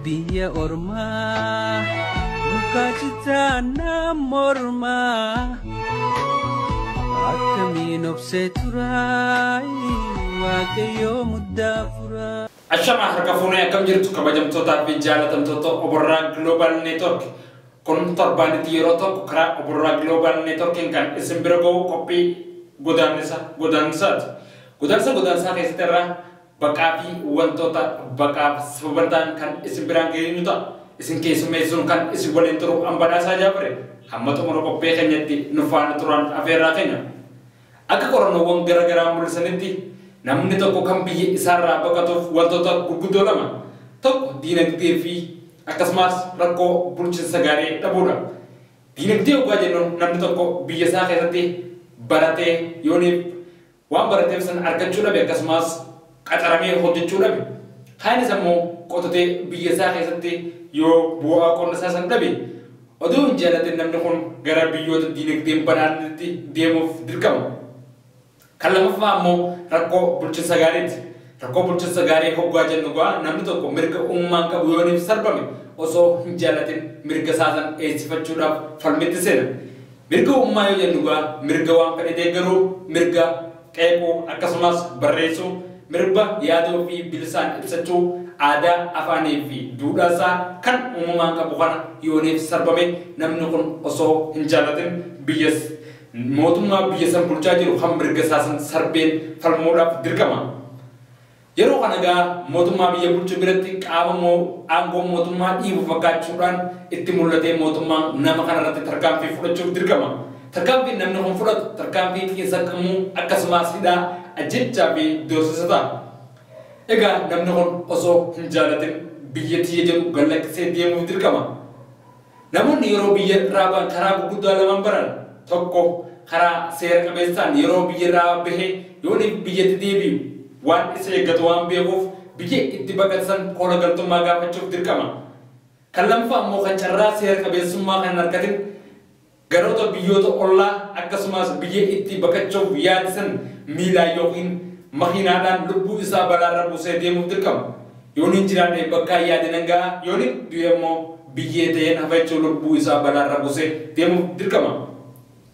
Biya orma muka cita namorma akamin obseturai wakayo mudafura Ashama harkafuna yakam jirtu kabajam tota bijalatam toto oborra global network kon torbaniti yeroto kra oborra global network kan isimbirago kopi godansa kesetera bakafi wantota bakaf sebentan kan isi berang kiri nuta isin kesu mesun kan isi boleh turu ambada saja bre hamma to moro pe khanyati nufan turan afera kenya aka korono wong gara-gara mul saniti namni to ko kambi isara bakato wantota gugudo lama to dina devi akasmas rako bulchin sagare tabura dina dev gajeno namni to ko biasa khayati barate yoni wa barate san arkachula be akasmas Katarame hojjechuu dhabe kaan isa immoo qotatee biyya isaa keessatti yoo bu'aa qonna isaa san dhabe oduu hin jaalatin namni kun gara biyyoota diinagdeen banaatti deemuuf dirqama. Kan lammaffaa immoo rakkoo bulchiinsa gaariiti. Rakkoo bulchiinsa gaarii hoggaa jennu gaa namni tokko mirga uummaan qabu yoo sarbame osoo hin jaalatin mirga isaa san eegsifachuudhaaf falmitti seena. Mirga uummaa yoo jennu gaa mirga waan fedhe deeggaruu mirga qeequu akkasumas barreessuu mirba yaadoo fi bilisaan ibsachuu aadaa afaanii fi duudhaasaa kan uumamaan qabu kana yooniif sarbame namni kun osoo hin jaalatin mootummaa biyya san bulchaa jiru kan mirga isaa san sarbeen falmuudhaaf dirqama. Yeroo kana gaa mootummaa biyya bulchuu biratti qaama aangoo mootummaa dhiibu fakkaachuudhaan itti mul'atee mootummaan nama kanarratti tarkaanfii fudhachuuf dirqama. Tarkaanfii namni kun fudhatu tarkaanfii xiinsa kamuu akkasumas hidhaa ajjechaa fi doorsisa ta'a. Egaa namni kun osoo hin jaalatin biyyattii jedhu gallakkisee deemuuf dirqama. Namoonni yeroo biyya irraa ba'an karaa gurguddaa lamaan baran tokko karaa seera qabeessaan yeroo biyya irraa bahee yooniif biyyatti deebi'u waan isa eeggatu waan beekuuf biyya itti baqatan kola galtummaa gaafachuuf dirqama. Kan lammaffaa immoo kan carraa seera qabeessummaa kan argatin garoota biyyoota ollaa akkasumas biyya itti baqachuuf yaadisan miilaa yookiin makiinaadhaan lubbuu isaa balaarra buusee deemuuf dirqama. Yooniin jiraanne bakka yaadinan gaa yooniin du'e immoo biyyee ta'een hafachuu lubbuu isaa balaarra buusee deemuuf dirqama.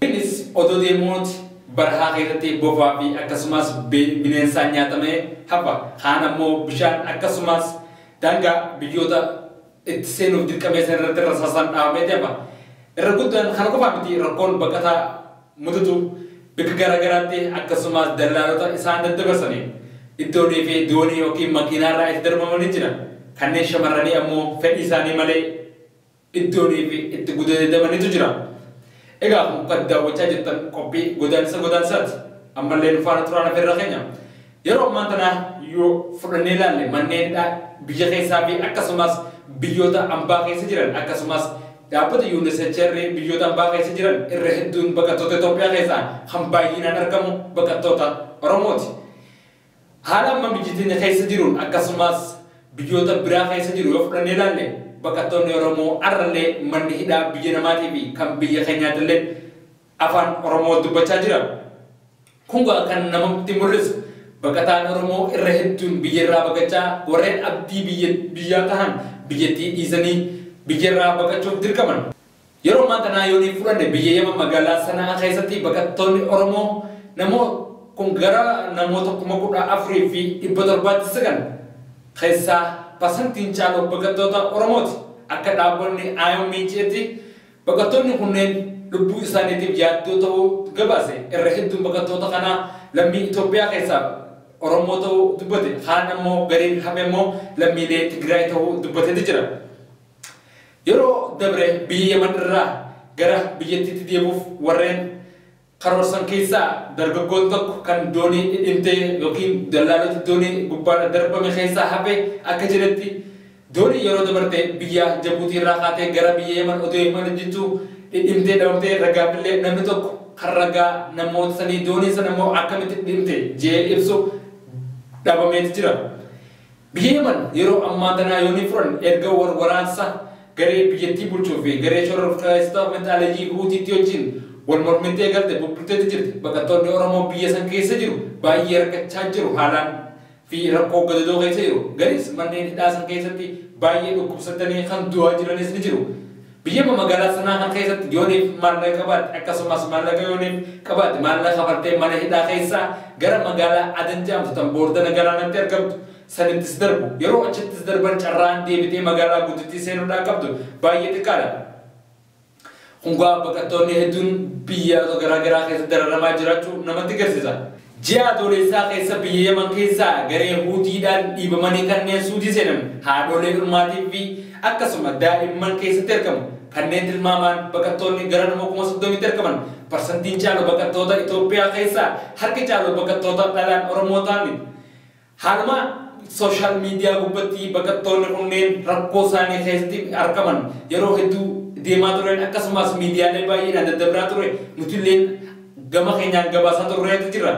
Innis odoo deemuuti barahaa keessatti bofaa fi akkasumas bineensaan nyaatamee hafa. Kaan ammoo bishaan akkasumas daangaa biyyoota itti seenuuf dirqamee san irratti rasaasaan dhaabamee deema. Irra guddaan kana qofaa miti rakkoon baqataa mudatu bakka garaagaraatti akkasumas dallaalota isaan daddabarsanii iddoonii fi doonii yookiin makiinaarraa itti darbamanii jira. Kanneen shamarranii ammoo fedhii isaanii malee iddoonii fi itti gudeedamanitu jira. Egaa kan daawwachaa jirtan qophii godaansaati. Ammallee nu faana turaan afeerraa keenya. Yeroo ammaa tana yoo fudhannee ilaalle manneen biyya keessaa fi akkasumas biyyoota ambaa keessa jiran akkasumas dhaabbata UNHCR biyyoota ambaa keessa jiran irra hedduun baqattoota Itoophiyaa keessaa kan baay'inaan argamu baqattoota Oromooti. Haala amma biyyi teenya keessa jiruun akkasumas biyyoota biraa keessa jiru yoo fudhannee ilaalle baqattoonni Oromoo arrallee manni hidhaa biyya namaatii fi kan biyya keenyaatillee afaan Oromoo dubbachaa jira. Kun kan namatti mul'isu baqataan Oromoo irra hedduun biyya irraa baqachaa warreen abdii biyyaa tahan biyyattii dhiisanii biyya irraa baqachuuf dirqaman. Yeroo ammaa tanaa yoonii fudhanne biyya Yemen magaalaa Sanaa keessatti baqattoonni Oromoo kun gara namoota 14,700 keessaa pasantiin caaloo baqattoota Oromooti. Akka dhaabbanni IOM'tti baqattoonni kunneen lubbuu isaaniitiif yaaddoo ta'uu gabaase. Irra hedduun baqattoota kanaa lammii Itoophiyaa keessaa Oromoo ta'uu dubbate. Kaan ammoo gariin hafe immoo lammiilee Tigraay ta'uu dubbateeti jira. Yeroo dabre biyya Yemen irraa gara biyyattiitti deemuuf warreen karoorsan keessaa dargaggoon tokko kan doonii dhidhimtee yookiin dallaalota doonii gubbaadha darbame keessaa hafe akka jedhetti doonii yeroo dabarte biyya Jabuutii irraa kaatee gara biyya Yemen odoo Yemen jettu dhidhimtee dhabamtee ragaafillee namni tokko kan ragaa namoota sanii doonii sana immoo akkamitti dhidhimte jee ibsu dhabameeti jira. Biyya Yemen yeroo ammaa tanaa yoonii furan erga waraansa garee biyyattii bulchuu fi garee shororkeessitoota mexaalajii Huutiitti wajjin wal mormittee galte bubbulteetti jirti. Baqattoonni Oromoo biyya san keessa jiru baay'ee rakkachaa jiru haalaan fi rakkoo gadadoo keessa jiru. Garis manneen hidhaa san keessatti baay'ee dhukkubsatanii kan du'aa jiranis ni jiru. Biyya magaalaa sanaa kan keessatti yooniif maallaqa qabaate akkasumas maallaqa yooniif qabaate maallaqa kafartee mana hidhaa keessaa gara magaalaa Adan jedhamtu tan boordana galaanatti argamtu sanittis darbu yeroo achittis darban carraan deebitee magaalaa guddittii seenuudhaan qabdu baay'ee xiqqaadha. Hungaa baqattoonni hedduun biyya garaagaraa keessatti dararamaa jiraachuu namatti agarsiisa. Ji'a adoolessaa keessa biyya Yaman keessaa garee Huutiidhaan dhiibamanii kanneen Suudii seenan haadholee dhumaatii fi akkasuma daa'imman keessatti argamu. Kanneen tilmaamaan baqattoonni gara nama 30,000 argaman parsantiin caalu baqattoota Itoophiyaa keessaa harki caalu baqattoota dhalaan Oromoo ta'ani. Haaluma sooshaal miidiyaa gubbatti baqattoonni kunneen rakkoo isaanii keessatti argaman yeroo hedduu deemaa turan akkasumas miidiyaalee baay'eedhaan daddabraa ture nuti illee gama keenyaan gabaasaa turreetu jira.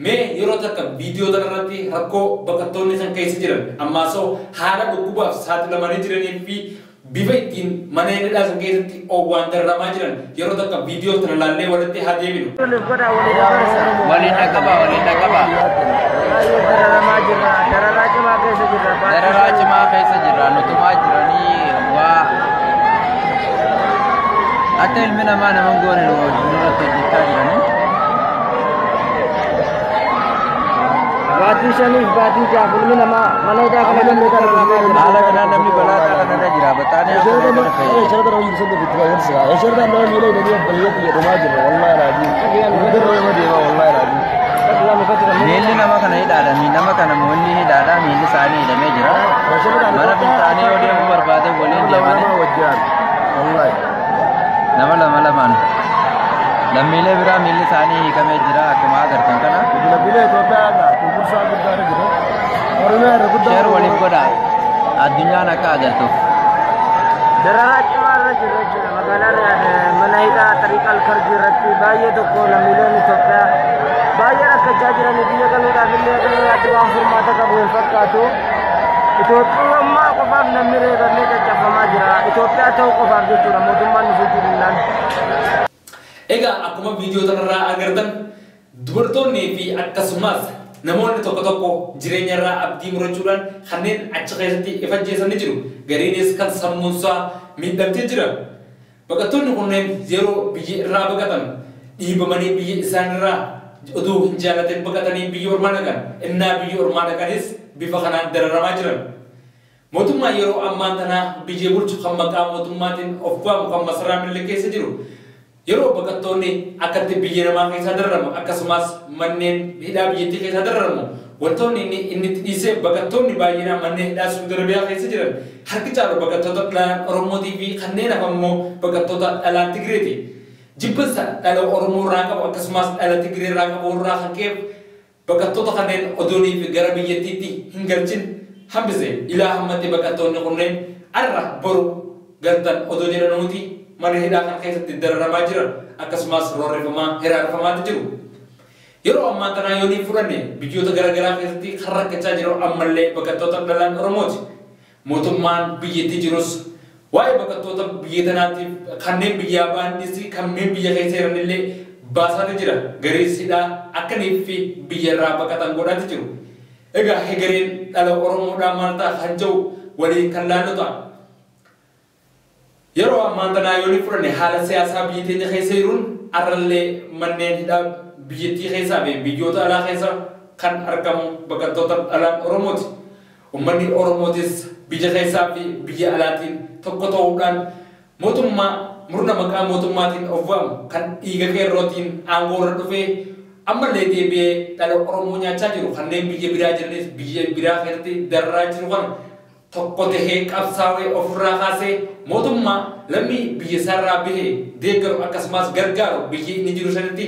Mee yeroo takka viidiyoo kanarratti rakkoo baqattoonni san keessa jiran ammaasoo haala dhukkubaaf saaxilamanii jiranii fi bifa ittiin mana hidhaa san keessatti waan dararamaa jiran yeroo takka viidiyoo kana laallee walitti haa deebinu. Waliin dhaqqaba. Dararaa cimaa keessa jirra. Nutumaa jiranii waa akka ilmi namaa naman goone nurratti hojjechaa jiranii. Baatii shaniif baatii jaaf ilmi namaa mana hidhaa kana namni dararamaa jira. Haala kanaan namni balaa kanarra jira. Bataanii akka kana fayyadamu. Shirata hojii sadde bitti baay'insa. Shirata nama miila hidhatee bayyatti jedhamaa jira. Wallahi raajii. Dirroo nama deema wallahi raajii. Miilli nama kana hidhaadha. Nama kana moonni hidhaadha. Miilli isaanii hidhamee jira. Mana fintaanii yoo deemu barbaade waliin deemanii. Nama lamaan. Lammiilee biraa miilli isaanii hiikamee jira. Akkuma agartan kana. Sheer waliif godha. Addunyaan akka agartuuf. Dararaa cimaa irra jira jechuudha. Magaalaa mana hidhaa Tariiqa Alkarjii irratti baay'ee tokko lammiileen Itoophiyaa baay'ee rakkachaa jiranii biyya galuudhaaf illee galuudhaatti waan furmaata qabu hin fakkaatu. Itoophiyaa qofaaf namni reebamee caccafamaa jira. Itoophiyaa ta'uu qofaaf jechuudha mootummaan nuuf jiruudhaan. Egaa akkuma viidiyoo kanarraa agartan dubartoonnii fi akkasumas namoonni tokko jireenya irraa abdii murachuudhaan kanneen achi keessatti ifajjeessanii jiru. Gariinis kan sammuunsaa miidhamtee jira. Baqattoonni kunneen yeroo biyya irraa baqatan dhiibamanii biyya isaanirraa oduu hin jaalatin baqatanii biyya ormaa dhaqan. Innaa biyya ormaa dhaqanis bifa kanaan dararamaa jiran. Mootummaa yeroo ammaan tanaa biyya bulchu kan maqaa mootummaatiin of waamu kan masaraa miila keessa jiru. Yeroo baqattoonni akkatti biyya namaa keessaa dararamu akkasumas manneen hidhaa biyyattii keessaa dararamu wantoonni inni dhiisee baqattoonni baay'inaan manneen hidhaa Saudi Arabiyaa keessa jiran harki caalu baqattoota dhalaan Oromootii fi kanneen hafammoo baqattoota dhalaan Tigreeti. Jibbansa dhala Oromoo irraa qabu akkasumas dhala Tigree irraa qabu irraa kan ka'e baqattoota kanneen odoonii fi gara biyyattiitti hin galchin hambise. Ilaa hammatti baqattoonni kunneen arra boru galtan odoo jedhanuuti mana hidhaa kan keessatti dararamaa jiran akkasumas roorrifamaa hiraarfamaa jiru. Yeroo ammaa kana yoo ni fudhanne biyyoota garaagaraa keessatti kan rakkachaa jiru ammallee baqattoota dhalaan Oromooti. Mootummaan biyyattii jirus waa'ee baqattoota biyya tanaatiif kanneen biyyaa ba'anis kanneen biyya keessa jiranillee baasaa jira. Gariisidhaa akkaniif fi biyya irraa baqatan godhaa jiru. Egaa hegereen dhala Oromoodhaa maal ta'a kan jiru waliin kan laallu ta'a. Yeroo ammaan tanaa yoo ni fudhanne haala siyaasaa biyya teenya keessa jiruun arrallee manneen hidhaa biyyattii keessaa fi biyyoota alaa keessa kan argamu baqattoota dhalaan Oromooti. Uummanni Oromootis biyya keessaa fi biyya alaatiin tokko ta'uudhaan mootummaa murna maqaa mootummaatiin of waamu kan dhiiga qeerrootiin aangoo irra dhufee ammallee deebi'ee dhala Oromoo nyaachaa jiru kanneen biyya biraa jiranis biyya biraa keessatti dararaa jiru kana tokko tahee qabsaa'ee ofirraa kaasee mootummaa lammii biyya isaarraa bahee deeggaru akkasumas gargaaru biyya inni jiru sanitti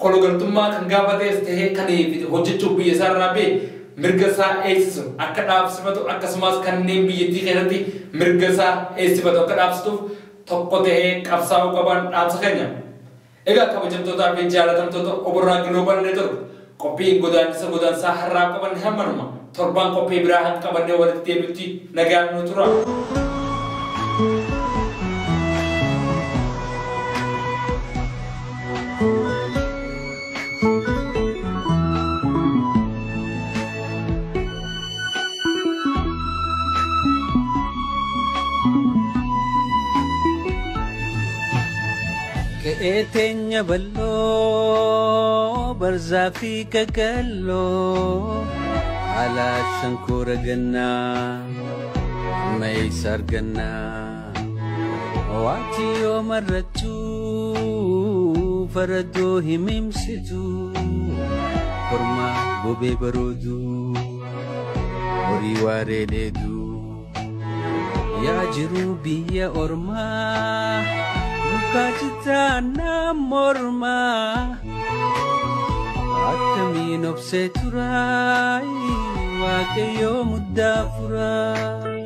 kologaltummaa kan gaafates tahee kan hojjechuuf biyya isaarraa bahee mirga isaa eegsisu akka dhaabsifatu akkasumas kanneen biyyattii keessatti mirga isaa eegsifatu akka dhaabsituuf tokko tahee qabsaa'uu qaban dhaamsa keenya. Egaa kabajamtootaa fi jaalatamtoota Oborraa Global Network qophiin godaansaa har'aa qaban hammanuma. Torban qophii biraa kan qabannee walitti deebi'utti nagaan nu tura. Keetenya ballo barzafi kagallo ala shankura ganna may sarganna wati o maratu farado himimsitu kurma bobe barodu oriware dedu ya jiru biya orma Kacita namorma Akamin obseturai Wakayo mudafurai